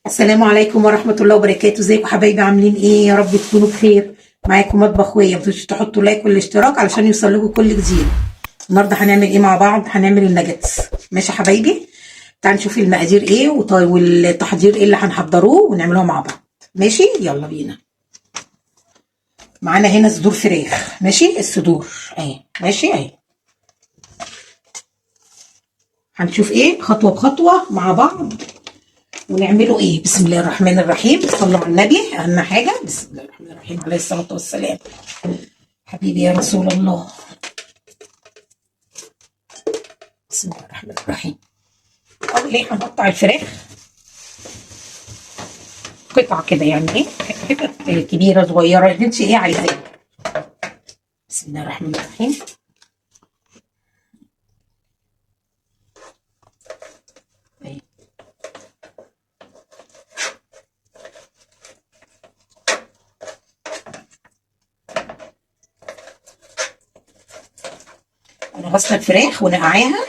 السلام عليكم ورحمة الله وبركاته. ازيكم حبايبي؟ عاملين ايه؟ يا رب تكونوا بخير. معاكم مطبخ ويا، متنسوش تحطوا لايك والاشتراك علشان يوصل لكم كل جديد. النهارده هنعمل ايه مع بعض؟ هنعمل الناجتس. ماشي يا حبايبي؟ تعالوا نشوف المقادير ايه والتحضير ايه اللي هنحضروه ونعملوه مع بعض. ماشي، يلا بينا. معانا هنا صدور فراخ. ماشي، الصدور اهي. ماشي اهي. هنشوف ايه خطوة بخطوة مع بعض ونعمله ايه. بسم الله الرحمن الرحيم. صلوا على النبي، اهم حاجه. بسم الله الرحمن الرحيم، عليه الصلاه والسلام. حبيبي يا رسول الله. بسم الله الرحمن الرحيم. اول ايه هنقطع الفراخ قطع كده، يعني ايه، حتت كبيره صغيره اللي انت ايه عايزاه. بسم الله الرحمن الرحيم. اهي. انا غسله الفراخ ونقعاها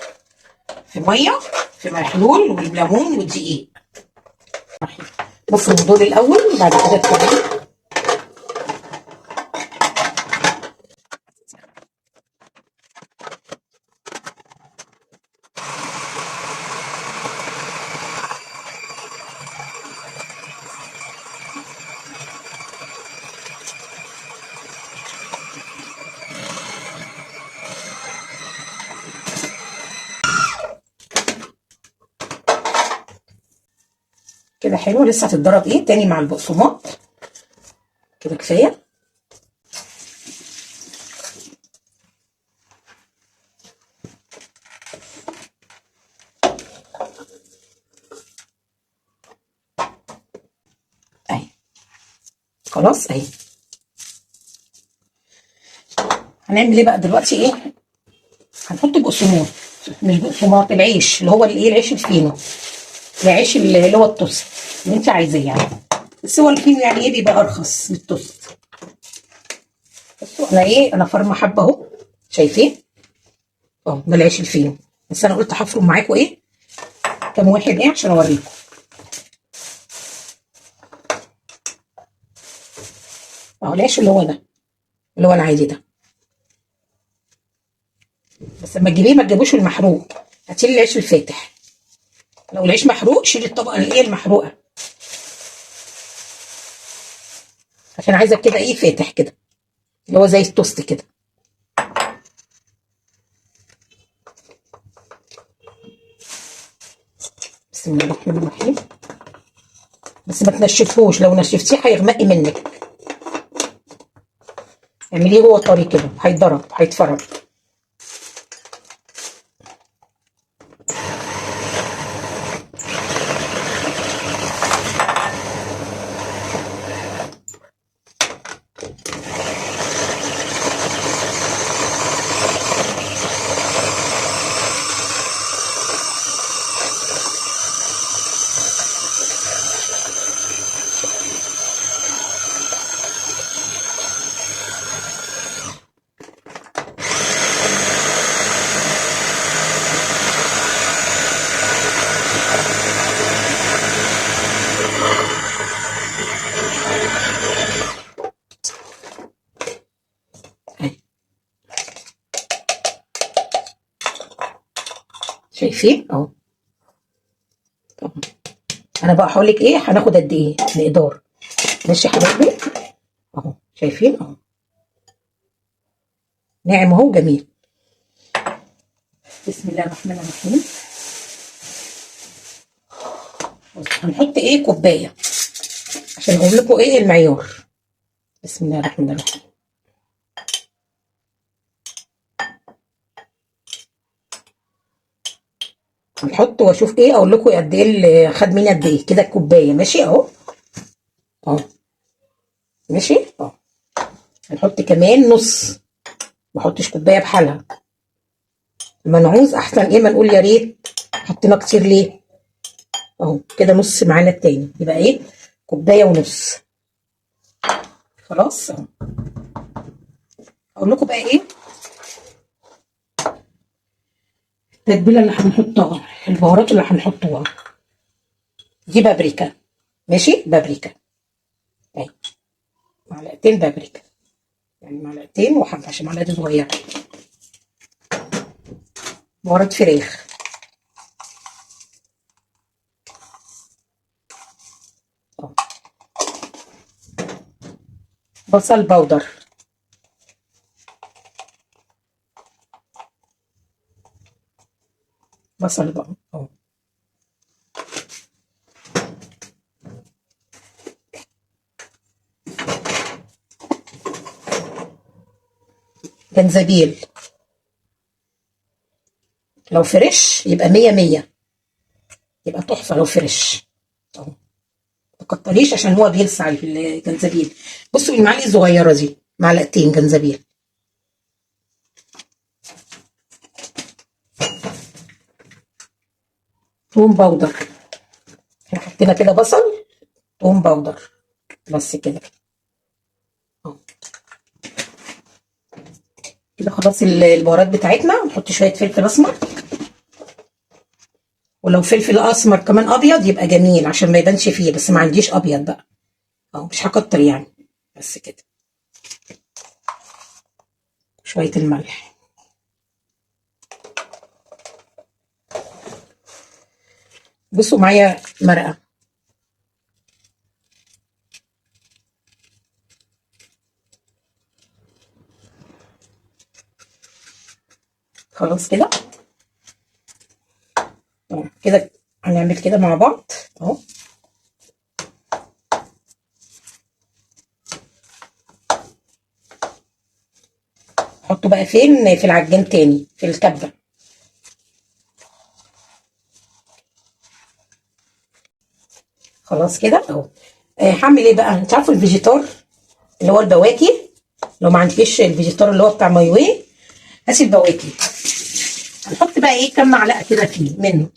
في ميه، في محلول والليمون والدقيق. نفرم دول الاول وبعد كده الفراخ. كده حلو. لسه هتتضرب ايه تاني مع البقسماط. كده كفايه. اهي خلاص. اهي. هنعمل ايه بقى دلوقتي؟ ايه، هنحط بقسماط. مش بقسماط، العيش اللي هو الايه، العيش الفينو. العيش اللي هو التوست اللي انت عايزاه يعني. بس هو الفينو يعني ايه، بيبقى ارخص من التوست. بصوا انا ايه، انا فرمه حبه اهو. شايفين؟ اه، ده العيش الفينو. بس انا قلت هفرم معاكم ايه كام واحد ايه عشان اوريكم. اهو العيش اللي هو ده، اللي هو العادي ده. بس لما تجيبيه ما تجيبوش المحروق، هاتي لي العيش الفاتح. لو العيش محروق شيلي الطبقه الايه المحروقه، عشان عايزه كده ايه، فاتح كده، اللي هو زي التوست كده. بسم الله الرحمن الرحيم. بس ما تنشفوش، لو نشفتيه هيغمق منك. اعمليه هو طري كده، هيتضرب هيتفرج. اهي. شايفين اهو. طب انا بقى هقول لك ايه هناخد قد ايه مقدار. ماشي يا حبايبي؟ اهو شايفين اهو، ناعم اهو، جميل. بسم الله الرحمن الرحيم. بص هنحط ايه، كوبايه، عشان اقول لكم ايه المعيار. بسم الله الرحمن الرحيم. هنحط واشوف ايه، اقول لكم قد ايه اللي خد مني قد ايه. كده الكوبايه ماشي اهو. اهو ماشي اهو. هنحط كمان نص، ما احطش كوبايه بحالها. المنعوز احسن ايه، ما نقول يا ريت حطينا كتير ليه. اهو كده نص معانا التاني، يبقى ايه، كوبايه ونص. خلاص اهو. اقول لكم بقى ايه التتبيله اللي هنحطها، البهارات اللي هنحطوها. دي بابريكا، ماشي. بابريكا اهي، معلقتين بابريكا، يعني معلقتين وحبه عشان معلقه صغيره. بهارات فراخ، أهو. بصل بودر، بصل بودر اهو. جنزبيل، لو فريش يبقى مية مية، يبقى تحفة لو فريش اهو. متكتريش عشان هو بيلسع الجنزبيل. بصوا المعالق الصغيرة دي معلقتين جنزبيل. توم باودر، احنا حطينا كده بصل، توم باودر، بس كده اهو. كده خلاص البهارات بتاعتنا. نحط شوية فلفل اسمر، ولو فلفل اسمر كمان ابيض يبقى جميل عشان ما يبانش فيه، بس ما عنديش ابيض بقى اهو، مش هكتر يعني، بس كده. شوية الملح. بصوا معايا مرقة، خلاص كده اهو. كده هنعمل كده مع بعض اهو. حطه بقى فين؟ في العجين تاني، في الكبة. خلاص كده اهو. هعمل ايه بقى؟ انت عارفه الفيجيتار اللي هو البواكي؟ لو ما عندكيش الفيجيتار اللي هو بتاع مايوي، هاتي البواكي. هنحط بقى ايه، كام معلقه كده فيه منه،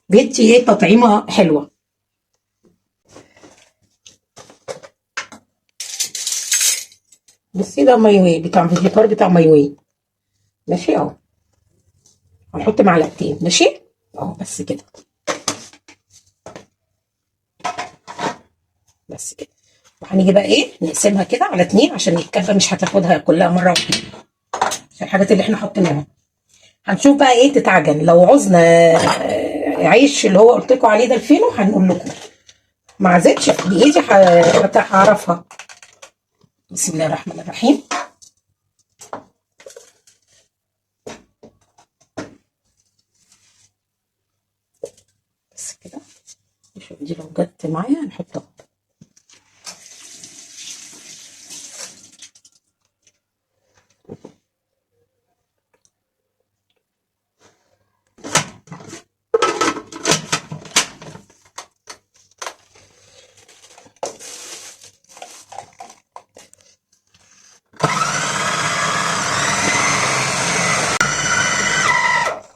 بيدي ايه تطعيمه حلوه. بصي ده مايوي بتاع فيجيتار بتاع مايوي، ماشي اهو. هنحط معلقتين ماشي اهو، بس كده، بس كده. وهنيجي بقى ايه، نقسمها كده على اتنين عشان الكبه مش هتاخدها كلها مره واحده، عشان الحاجات اللي احنا حطيناها. هنشوف بقى ايه تتعجن. لو عوزنا عيش اللي هو قلت لكم عليه ده الفينو هنقول لكم. ما عزتش بايدي هعرفها. بسم الله الرحمن الرحيم. بس كده. شوف دي لو جت معايا هنحطها.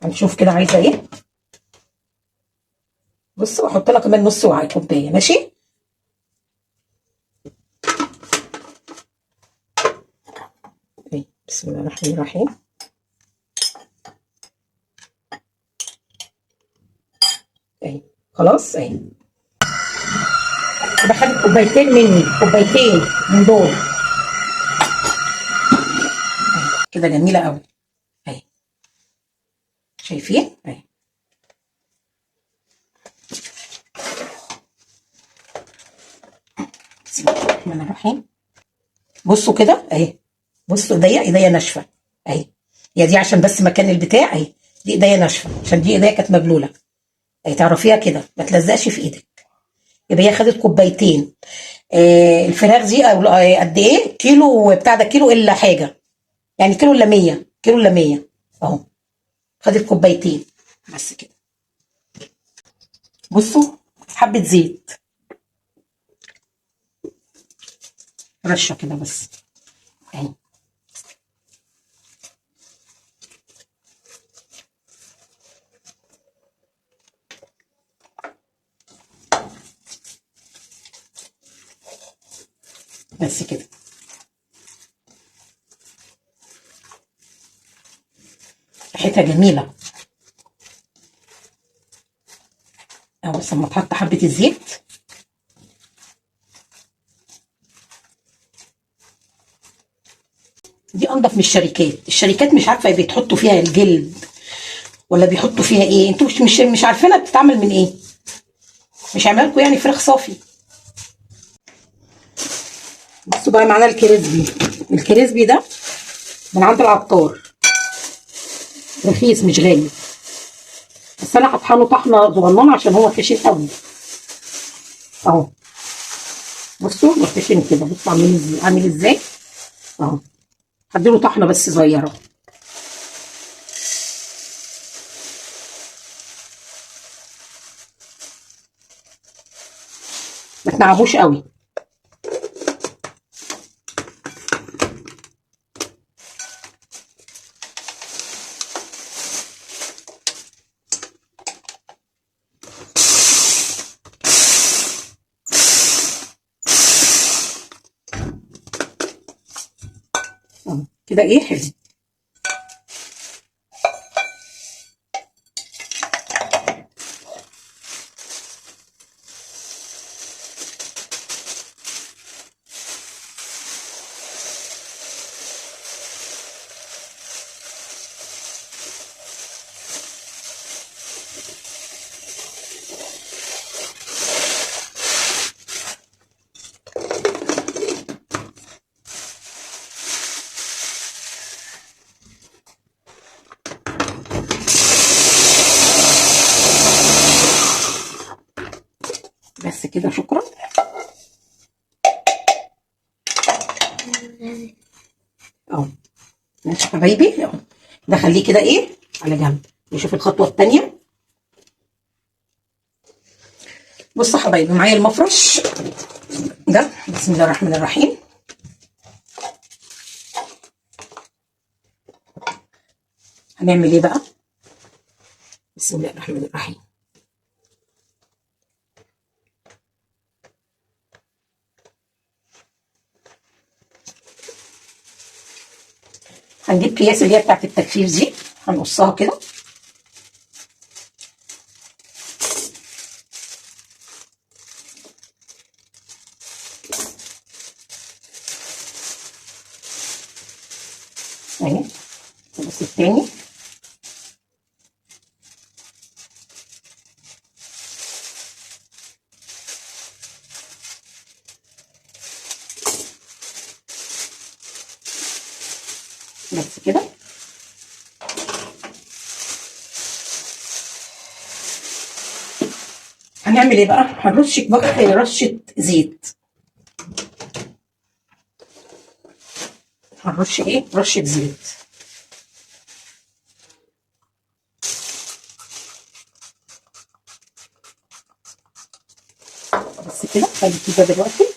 هنشوف كده عايزه ايه. بص واحط لها كمان نص وعاء كوبايه ماشي. بسم الله الرحمن الرحيم. اهي خلاص اهي. بخلي كوبايتين مني، كوبايتين من دول كده، جميله قوي اهي. شايفين اهي. بسم الله الرحمن الرحيم. بصوا كده اهي. بصوا ايديا ناشفه اهي. هي دي عشان بس مكان البتاع اهي. دي ايديا ناشفه عشان دي ايديا كانت مبلوله اهي. تعرفيها كده ما تلزقش في ايدك. يبقى هي خدت كوبايتين. الفراخ دي او قد ايه كيلو بتاع ده، كيلو الا حاجه، يعني كيلو الا 100، كيلو الا 100 اهو. خدت كوبايتين بس كده. بصوا حبه زيت، رشه كده بس اهي. بس كده. ريحتها جميله اهو. بس لما تحط حبه الزيت دي انضف من الشركات. الشركات مش عارفه بتحطوا فيها الجلد ولا بيحطوا فيها ايه، انتوا مش عارفينها بتتعمل من ايه. مش هيعمل لكم يعني فراخ صافي. بصوا بقى معانا الكريسبي. الكريسبي ده من عند العطار، رخيص مش غالي، بس انا هطحنه طحنه صغننه عشان هو خشن قوي اهو. بصوا هو خشن كده، بصوا عامل ازاي اهو. هديله طحنه بس صغيره. ما تنعبوش قوي. اهو كده ايه حلو. بس كده شكرا. اهو ماشي يا حبايبي اهو. ده خليه كده ايه على جنب. نشوف الخطوه الثانيه. بصوا يا حبايبي معايا المفرش ده، بسم الله الرحمن الرحيم. هنعمل ايه بقى؟ بسم الله الرحمن الرحيم. هنجيب اكياس اللي هي بتاعت التجفيف دي، هنقصها كده. اهي. بس التاني بس كده. هنعمل ايه بقى؟ هنرش بقى رشه زيت. هنرش ايه؟ رشه زيت. بس كده خلي كده دلوقتي.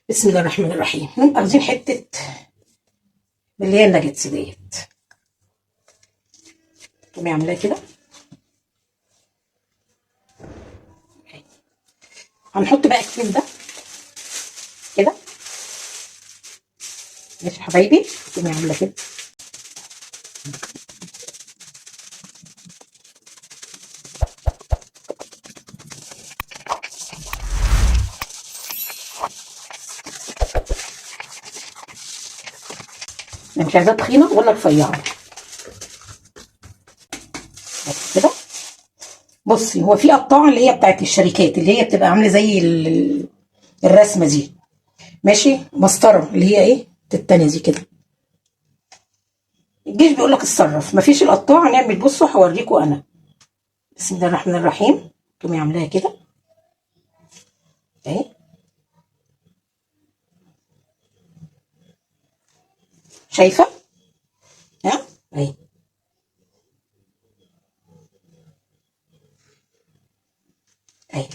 بسم الله الرحمن الرحيم. نبقى عاوزين حته اللي هي الناجتس ديت، تقومي عاملاها كده. هنحط بقى الكيس ده كده. ماشي يا حبايبي، تقومي عامله كده. انا مش عايزاها تخينه ولا رفيعه. بس كده. بصي هو في قطاعه اللي هي بتاعت الشركات، اللي هي بتبقى عامله زي الرسمه دي. ماشي. مسطره اللي هي ايه التانية دي كده. الجيش بيقول لك اتصرف، مفيش القطاعه نعمل. بصوا هوريكم انا. بسم الله الرحمن الرحيم. تقومي عاملاها كده اهي. شايفه؟ ها اهي. اهي.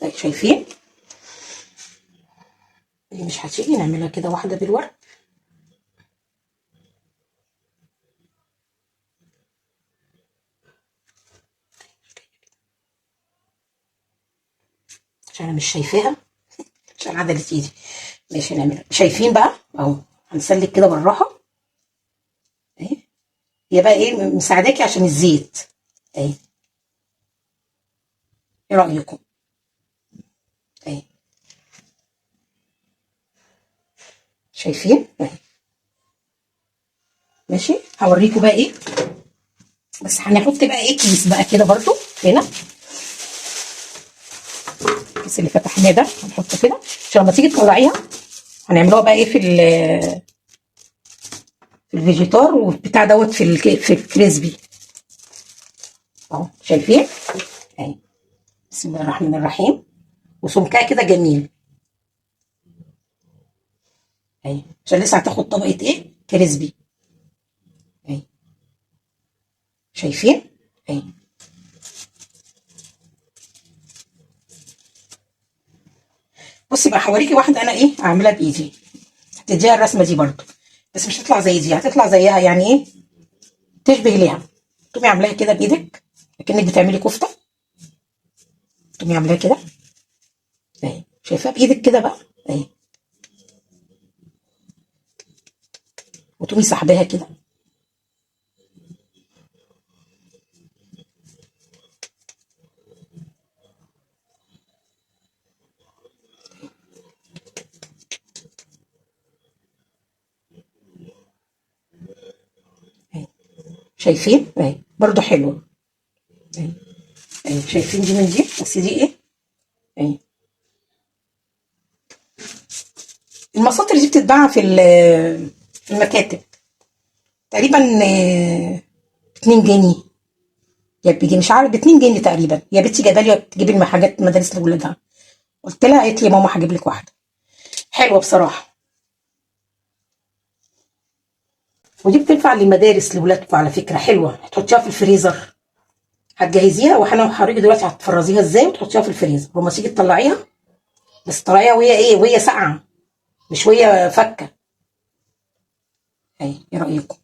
اهي شايفين؟ اللي مش هتيجي نعملها كده واحده بالورق. عشان انا مش شايفاها، عشان عدلت ايدي. ماشي نعمل، شايفين بقى اهو، هنسلك كده بالراحه اهي. هي بقى ايه مساعداكي عشان الزيت اهي. ايه رايكم؟ اهي شايفين اهي. ماشي هوريكم بقى ايه، بس هنحط بقى ايه كيس بقى كده برضو هنا. الكيس اللي فتحناه ده هنحطه كده عشان لما تيجي تطلعيها هنعملوها بقى ايه في الفيجيتار وبتاع دوت في الكريسبي اهو. شايفين اهي. بسم الله الرحمن الرحيم. وسمكها كده جميل اهي، عشان لسه هتاخد طبقه ايه كريسبي اهي. شايفين اهي. بصي بقى هوريكي واحده انا ايه اعملها بايدي، هتديها الرسمه دي برضو، بس مش هتطلع زي دي، هتطلع زيها يعني ايه، تشبه ليها. تقومي عاملاها كده بايدك كأنك بتعملي كفته، تقومي عاملاها كده اهي. شايفاها بايدك كده بقى اهي، وتقومي سحباها كده اهي. شايفين اهي برضو حلوه اهي. اهي شايفين دي من دي، بس دي ايه اهي. المساطر دي بتتباع في المكاتب تقريبا 2 جنيه يا بيجي مش عارف، ب2 جنيه تقريبا. يا بنتي جايبه لي تجيبي حاجات مدارس لاولادها، قلت لها قالت لي ماما هجيب لك واحده حلوه بصراحه. ودي بتنفع للمدارس لاولادكم على فكره، حلوه هتحطيها في الفريزر. هتجهزيها وانا هوريكي دلوقتي هتفرزيها ازاي وتحطيها في الفريزر، ولما تيجي تطلعيها بس طلعيها وهي ايه، وهي ساقعه مش وهي فكه اهي. ايه رايكم؟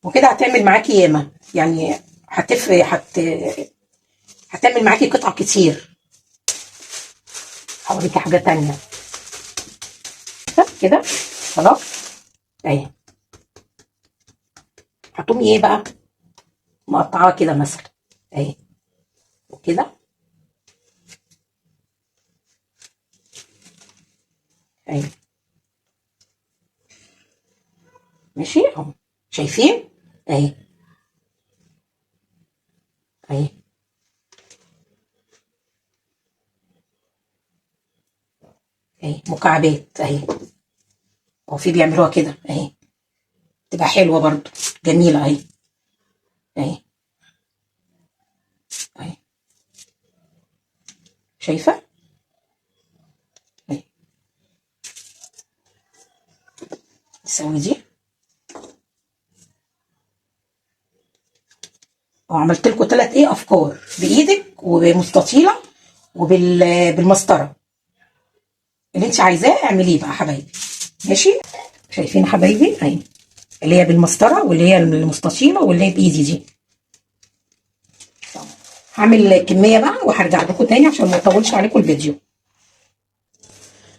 وكده هتعمل معاكي ياما يعني، هتعمل معاكي قطع كتير. هوريكي حاجه تانية كده خلاص اهي. هتقومي ايه بقى مقطعاها كده مثلا اهي وكده اهي. ماشي اهو. شايفين اهي اهي. اهي مكعبات اهي، هو في بيعملوها كده اهي، تبقى حلوه برضو جميله اهي. اهي اهي شايفه اهي. تسوي دي وعملت لكم 3 افكار بايدك ومستطيله وبالمسطره، اللي انت عايزاه اعمليه بقى حبايبي. ماشي شايفين حبايبي اهي، اللي هي بالمسطره واللي هي المستطيله واللي هي بايدي دي. هعمل كميه بقى وهرجع لكم تاني عشان ما اطولش عليكم الفيديو.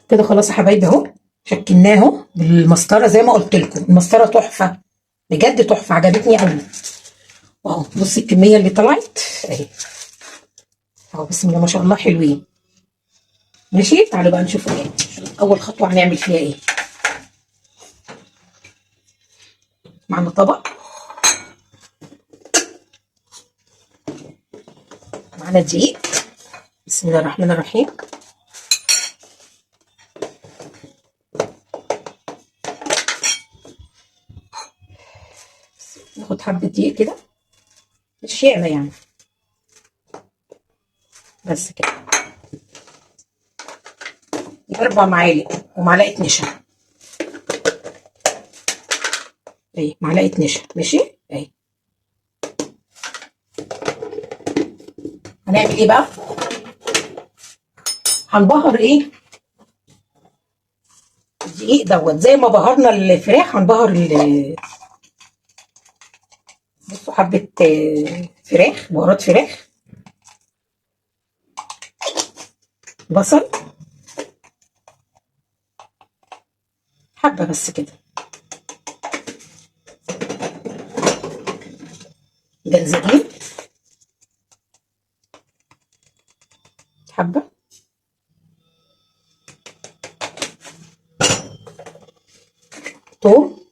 كده خلاص يا حبايبي اهو، شكلناه اهو بالمسطره زي ما قلت لكم. المسطره تحفه بجد، تحفه عجبتني قوي. واهو بصي الكميه اللي طلعت اهي اهو، بسم الله ما شاء الله حلوين. ماشي تعالوا بقى نشوف ايه اول خطوه هنعمل فيها ايه. معانا طبق، معانا دقيق، بسم الله الرحمن الرحيم. ناخد حبه دقيق كده مش ياما يعني بس كده. 4 معالق ومعلقه نشا. اهي معلقه نشا. ماشي اهي. هنعمل ايه بقى؟ هنبهر ايه الدقيق دوت زي ما بهرنا الفراخ. هنبهر بصوا حبه فراخ، بهارات فراخ، بصل، حبه بس كده، جنزبيل حبه، توم،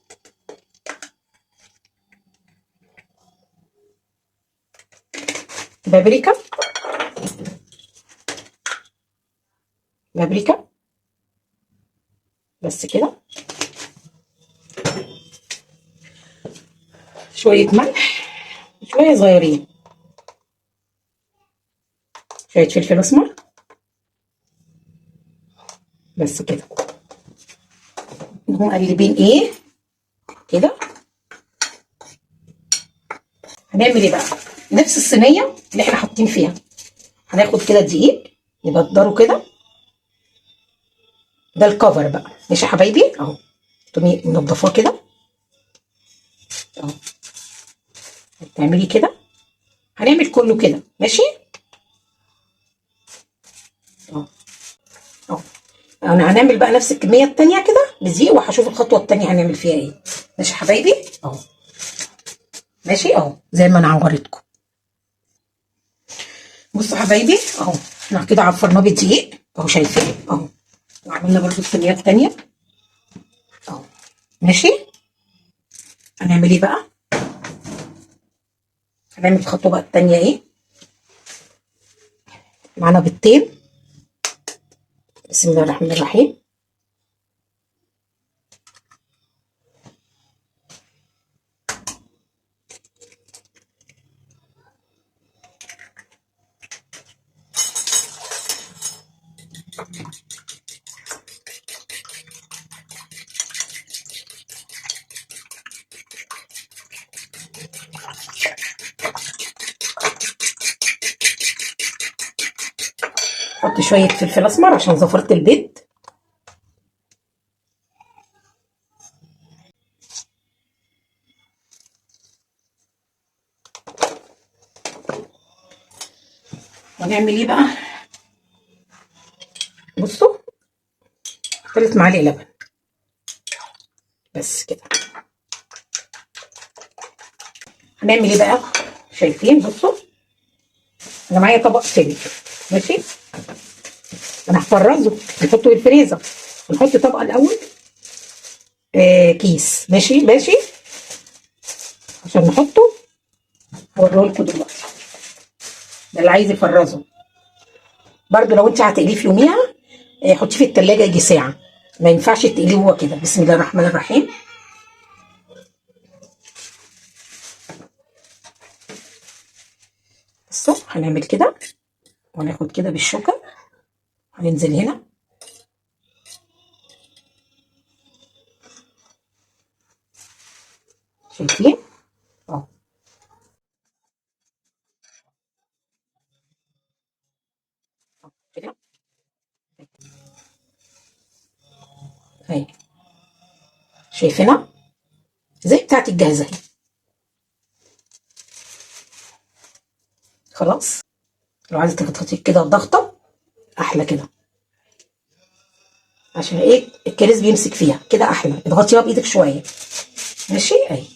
بابريكا، بابريكا بس كده، شويه ملح، شويه صغيرين، شويه فلفل اسمر بس كده. نقوم مقلبين ايه كده. هنعمل ايه بقى؟ نفس الصينيه اللي احنا حاطين فيها هناخد كده الدقيق نبدره كده. ده الكفر بقى. ماشي يا حبايبي اهو. تقومي منضفاه كده اهو. تعملي كده. هنعمل كله كده. ماشي اهو اهو. انا هنعمل بقى نفس الكميه التانيه كده بدقيق، وهشوف الخطوه التانيه هنعمل فيها ايه. ماشي يا حبايبي اهو. ماشي اهو زي ما انا عورتكم. بصوا يا حبايبي اهو. احنا كده عفرناه بالدقيق اهو، شايفين اهو. وعملنا برضو الكميه التانيه اهو. ماشي. هنعمل ايه بقى؟ هنعمل الخطوه بقى التانيه ايه. معانا بيضتين. بسم الله الرحمن الرحيم. حط شويه فلفل اسمر عشان زفرت البيض. ونعمل ايه بقى؟ بصوا 3 معالق لبن بس كده. هنعمل ايه بقى؟ شايفين؟ بصوا انا معايا طبق فيلم. ماشي. انا هفرزه نحطه في الفريزر. ونحط طبقه الاول كيس. ماشي ماشي عشان نحطه. هوريه لكم دلوقتي. ده اللي عايز يفرزه. برده لو انت هتقليه في يوميها حطيه في التلاجة يجي ساعه. ما ينفعش تقليه هو كده. بسم الله الرحمن الرحيم. بصوا هنعمل كده وناخد كده بالشوكه. هننزل هنا. شايفين اهو. كده اهي. شايفينها زي بتاعت الجاهزه اهي. خلاص. لو عايزه تضغطي كده ضغطه احلى كده. عشان ايه الكريز بيمسك فيها كده احلى. اضغطيها بايدك شويه. ماشي اهي.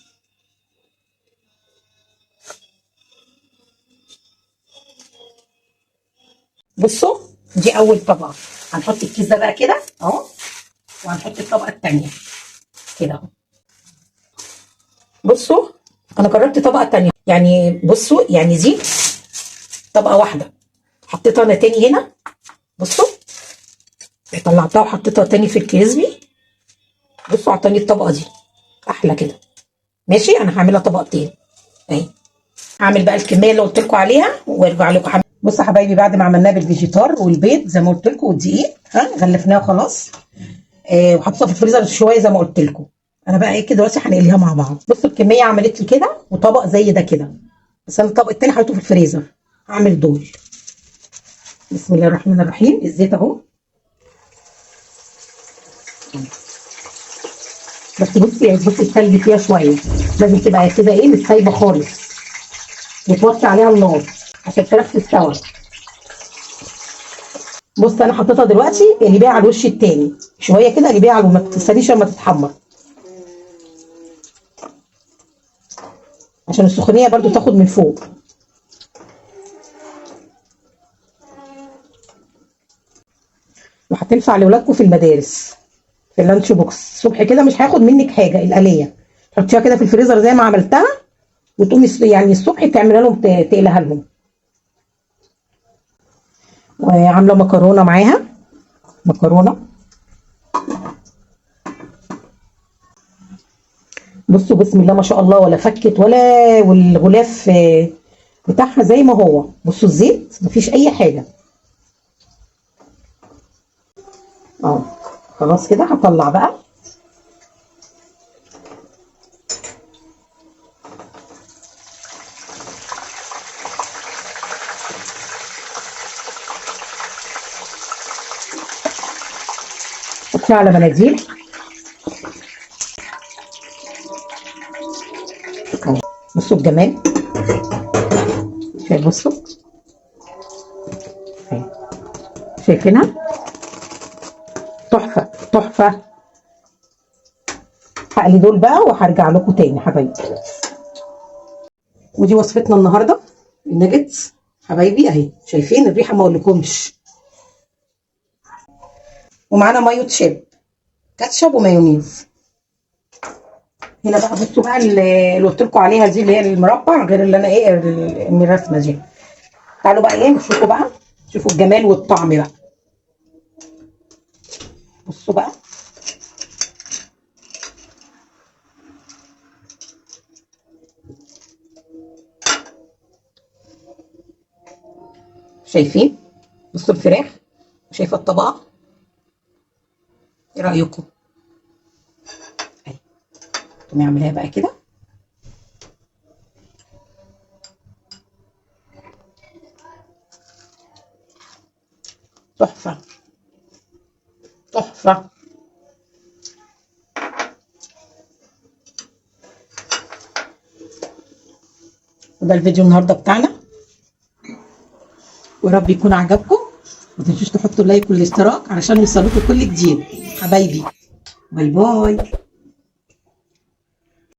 بصوا دي اول طبقه. هنحط الكيس ده بقى كده اهو. وهنحط الطبقه الثانيه كده اهو. بصوا انا جربت طبقه تانية. يعني بصوا يعني دي طبقه واحده حطيتها انا تاني هنا. بصوا طلعتها وحطيتها تاني في الكريسبي. بصوا عطاني الطبقه دي احلى كده. ماشي. انا هعملها طبقتين اهي. هعمل بقى الكميه اللي قلت لكم عليها وارجع لكم. بصوا يا حبايبي، بعد ما عملناه بالفيجيتار والبيض زي ما قلت لكم والدقيق، غلفناه خلاص. وحطيتها في الفريزر شويه زي ما قلت لكم. انا بقى ايه كده دلوقتي هنقليها مع بعض. بصوا الكميه عملت لي كده وطبق زي ده كده، بس انا الطبق التاني حطيته في الفريزر. هعمل دول. بسم الله الرحمن الرحيم. الزيت اهو. بس بصي التلج فيها شويه، لازم تبقى كده ايه مش سايبه خالص، وتوطي عليها النار عشان الفراخ تستوي. بص انا حطيتها دلوقتي، قلبيها على الوش التاني شويه كده، قلبيها على، ما تستنيش لما تتحمر عشان السخونيه برضو تاخد من فوق. وهتنفع لاولادكم في المدارس في اللانش بوكس الصبح كده، مش هياخد منك حاجه. الآلية تحطيها كده في الفريزر زي ما عملتها، وتقومي يعني الصبح تعملها لهم، تقلها لهم. وعامله مكرونه معاها، مكرونه. بصوا بسم الله ما شاء الله، ولا فكت ولا، والغلاف بتاعها زي ما هو. بصوا الزيت مفيش اي حاجه. خلاص كده هطلع بقى. حطيها على مناديل. بصوا الجمال. بصوا شايفينها تحفه تحفه. هقلي دول بقى وهرجع لكم تاني حبايبي. ودي وصفتنا النهارده الناجتس حبايبي اهي. شايفين الريحه ما اقولكمش. ومعانا مايو تشيب، كاتشب ومايونيز. هنا بقى بصوا بقى اللي قلت لكم عليها دي، اللي هي المربع، غير اللي انا ايه الرسمه دي. تعالوا بقى ايه نشوفوا بقى، شوفوا الجمال والطعم بقى. بصوا بقى شايفين. بصوا الفراخ، شايفه الطبقه. ايه رايكم؟ اهي نعملها بقى كده. تحفه تحفه. وده الفيديو النهارده بتاعنا، ورب يكون عجبكم. ما تنسوش تحطوا اللايك والاشتراك علشان يوصلكم كل جديد حبايبي. باي باي.